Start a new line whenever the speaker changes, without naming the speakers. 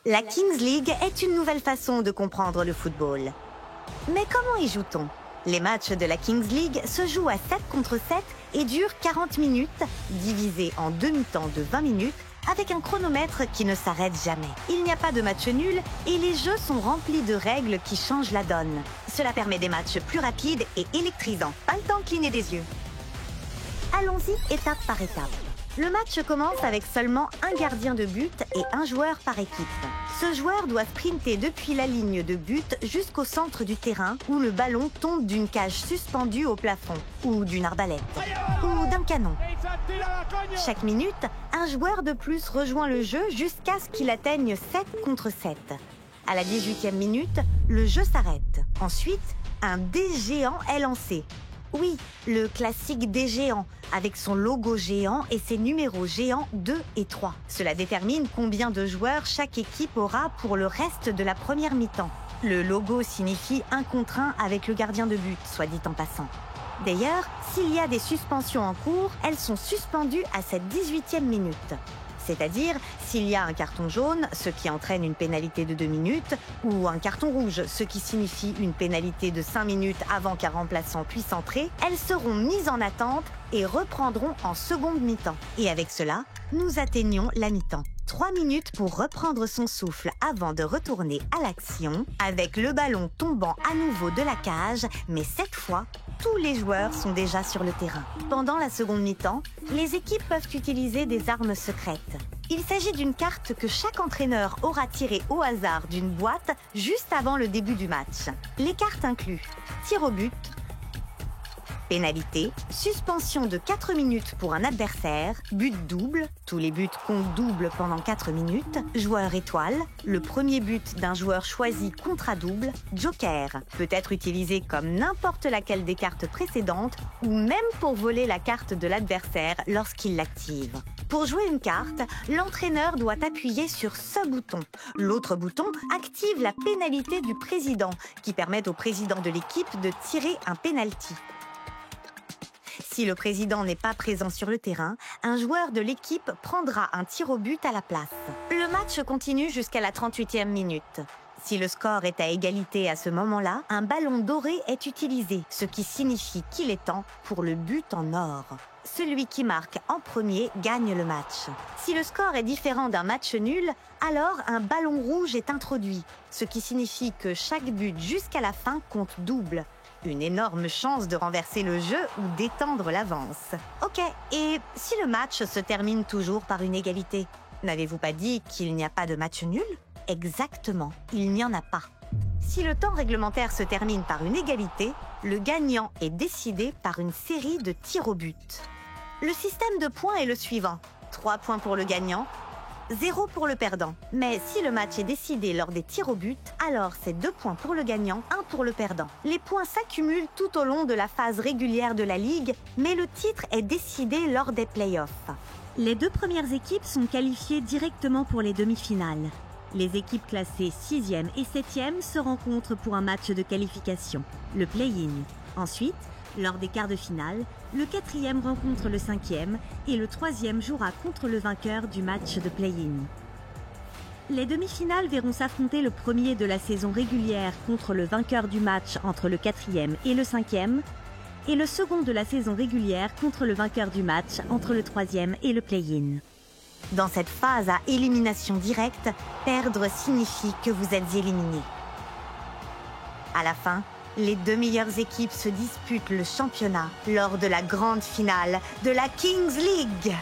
La Kings League est une nouvelle façon de comprendre le football. Mais comment y joue-t-on? Les matchs de la Kings League se jouent à 7 contre 7 et durent 40 minutes, divisés en deux mi-temps de 20 minutes, avec un chronomètre qui ne s'arrête jamais. Il n'y a pas de match nul et les jeux sont remplis de règles qui changent la donne. Cela permet des matchs plus rapides et électrisants. Pas le temps de cligner des yeux. Allons-y étape par étape. Le match commence avec seulement un gardien de but et un joueur par équipe. Ce joueur doit sprinter depuis la ligne de but jusqu'au centre du terrain où le ballon tombe d'une cage suspendue au plafond, ou d'une arbalète, ou d'un canon. Chaque minute, un joueur de plus rejoint le jeu jusqu'à ce qu'il atteigne 7 contre 7. À la 18e minute, le jeu s'arrête. Ensuite, un dé géant est lancé. Oui, le classique dé géant, avec son logo géant et ses numéros géants 2 et 3. Cela détermine combien de joueurs chaque équipe aura pour le reste de la première mi-temps. Le logo signifie 1 contre 1 avec le gardien de but, soit dit en passant. D'ailleurs, s'il y a des suspensions en cours, elles sont suspendues à cette 18e minute. C'est-à-dire, s'il y a un carton jaune, ce qui entraîne une pénalité de 2 minutes, ou un carton rouge, ce qui signifie une pénalité de 5 minutes avant qu'un remplaçant puisse entrer, elles seront mises en attente et reprendront en seconde mi-temps. Et avec cela, nous atteignons la mi-temps. 3 minutes pour reprendre son souffle avant de retourner à l'action, avec le ballon tombant à nouveau de la cage, mais cette fois, tous les joueurs sont déjà sur le terrain. Pendant la seconde mi-temps, les équipes peuvent utiliser des armes secrètes. Il s'agit d'une carte que chaque entraîneur aura tirée au hasard d'une boîte juste avant le début du match. Les cartes incluent tir au but, pénalité, suspension de 4 minutes pour un adversaire, but double, tous les buts comptent double pendant 4 minutes, joueur étoile, le premier but d'un joueur choisi compte à double, joker, peut être utilisé comme n'importe laquelle des cartes précédentes ou même pour voler la carte de l'adversaire lorsqu'il l'active. Pour jouer une carte, l'entraîneur doit appuyer sur ce bouton. L'autre bouton active la pénalité du président, qui permet au président de l'équipe de tirer un penalty. Si le président n'est pas présent sur le terrain, un joueur de l'équipe prendra un tir au but à la place. Le match continue jusqu'à la 38e minute. Si le score est à égalité à ce moment-là, un ballon doré est utilisé, ce qui signifie qu'il est temps pour le but en or. Celui qui marque en premier gagne le match. Si le score est différent d'un match nul, alors un ballon rouge est introduit, ce qui signifie que chaque but jusqu'à la fin compte double. Une énorme chance de renverser le jeu ou d'étendre l'avance. Ok, et si le match se termine toujours par une égalité? N'avez-vous pas dit qu'il n'y a pas de match nul? Exactement, il n'y en a pas. Si le temps réglementaire se termine par une égalité, le gagnant est décidé par une série de tirs au but. Le système de points est le suivant. 3 points pour le gagnant, 0 pour le perdant. Mais si le match est décidé lors des tirs au but, alors c'est 2 points pour le gagnant, 1 pour le perdant. Les points s'accumulent tout au long de la phase régulière de la Ligue, mais le titre est décidé lors des playoffs.
Les 2 premières équipes sont qualifiées directement pour les demi-finales. Les équipes classées 6e et 7e se rencontrent pour un match de qualification, le play-in. Ensuite, lors des quarts de finale, le 4e rencontre le 5e et le 3e jouera contre le vainqueur du match de play-in. Les demi-finales verront s'affronter le premier de la saison régulière contre le vainqueur du match entre le 4e et le 5e et le second de la saison régulière contre le vainqueur du match entre le 3e et le play-in.
Dans cette phase à élimination directe, perdre signifie que vous êtes éliminé. À la fin, les 2 meilleures équipes se disputent le championnat lors de la grande finale de la Kings League.